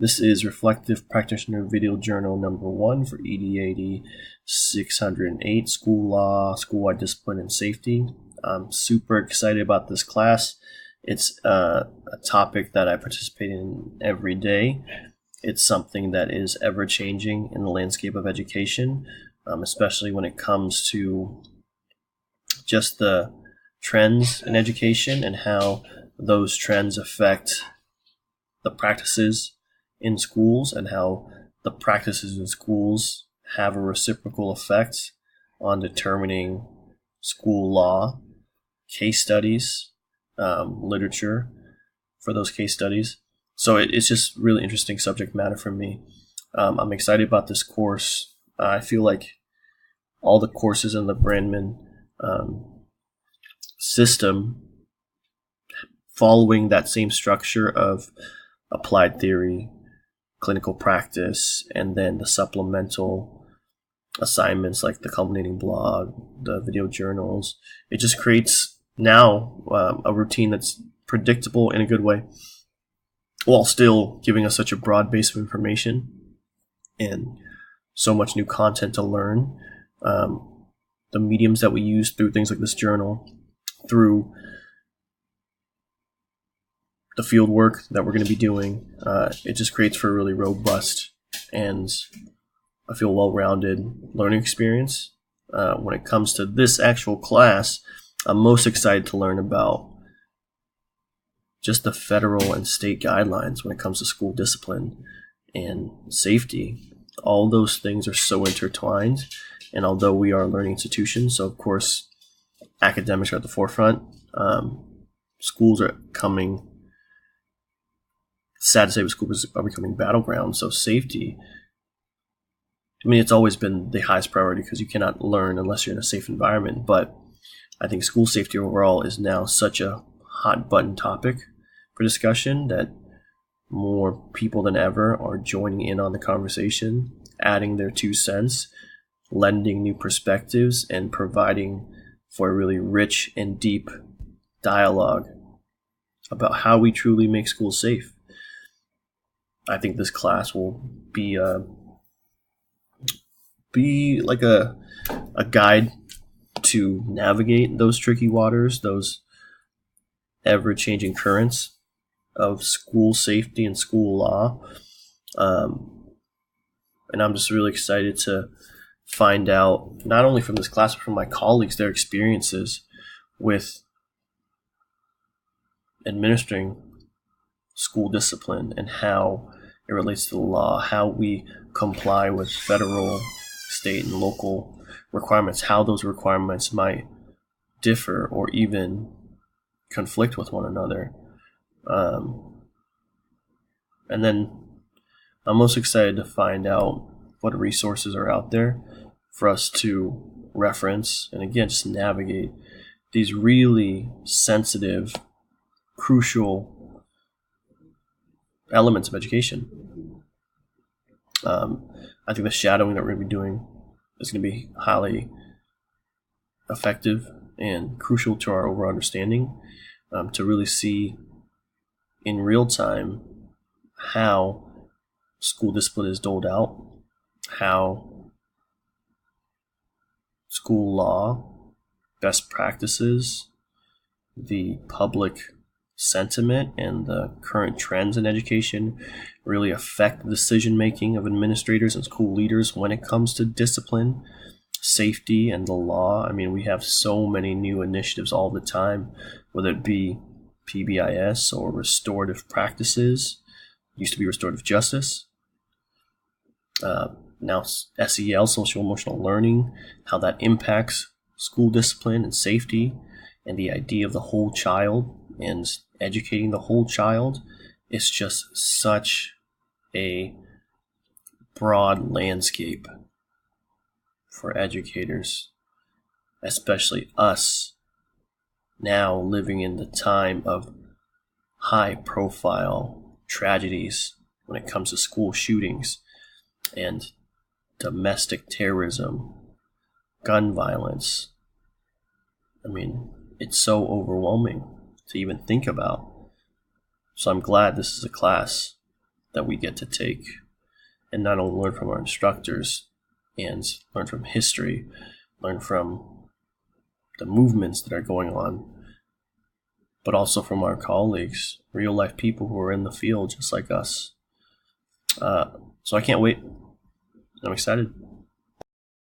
This is Reflective Practitioner Video Journal number 1 for EDAD 608, School Law, School-Wide Discipline, and Safety. I'm super excited about this class. It's a topic that I participate in every day. It's something that is ever-changing in the landscape of education, especially when it comes to just the trends in education and how those trends affect the practices in schools and how the practices in schools have a reciprocal effect on determining school law, case studies, literature for those case studies. So it's just really interesting subject matter for me. I'm excited about this course. I feel like all the courses in the Brandman system, following that same structure of applied theory, clinical practice, and then the supplemental assignments like the culminating blog, the video journals. It just creates now a routine that's predictable in a good way, while still giving us such a broad base of information and so much new content to learn. The mediums that we use through things like this journal, through the field work that we're going to be doing, it just creates for a really robust and I feel well-rounded learning experience. When it comes to this actual class, I'm most excited to learn about just the federal and state guidelines when it comes to school discipline and safety. All those things are so intertwined, and although we are a learning institution, so of course academics are at the forefront, schools are coming, sad to say, but schools are becoming battlegrounds. So safety, I mean, it's always been the highest priority because you cannot learn unless you're in a safe environment. But I think school safety overall is now such a hot button topic for discussion that more people than ever are joining in on the conversation, adding their 2 cents, lending new perspectives, and providing for a really rich and deep dialogue about how we truly make schools safe. I think this class will be like a guide to navigate those tricky waters, those ever-changing currents of school safety and school law. And I'm just really excited to find out, not only from this class, but from my colleagues, their experiences with administering school discipline and how it relates to the law, how we comply with federal, state, and local requirements, how those requirements might differ or even conflict with one another. And then I'm most excited to find out what resources are out there for us to reference and, again, just navigate these really sensitive, crucial elements of education. I think the shadowing that we're going to be doing is going to be highly effective and crucial to our overall understanding, to really see in real time how school discipline is doled out, how school law, best practices, the public sentiment, and the current trends in education really affect the decision-making of administrators and school leaders when it comes to discipline, safety, and the law. I mean, we have so many new initiatives all the time, whether it be PBIS or restorative practices. Used to be restorative justice. Now SEL, social emotional learning, how that impacts school discipline and safety, and the idea of the whole child and educating the whole child. It's just such a broad landscape for educators, especially us now living in the time of high profile tragedies when it comes to school shootings and domestic terrorism, gun violence. I mean, it's so overwhelming to even think about. So I'm glad this is a class that we get to take and not only learn from our instructors and learn from history, learn from the movements that are going on, but also from our colleagues, real life people who are in the field just like us. So I can't wait. I'm excited.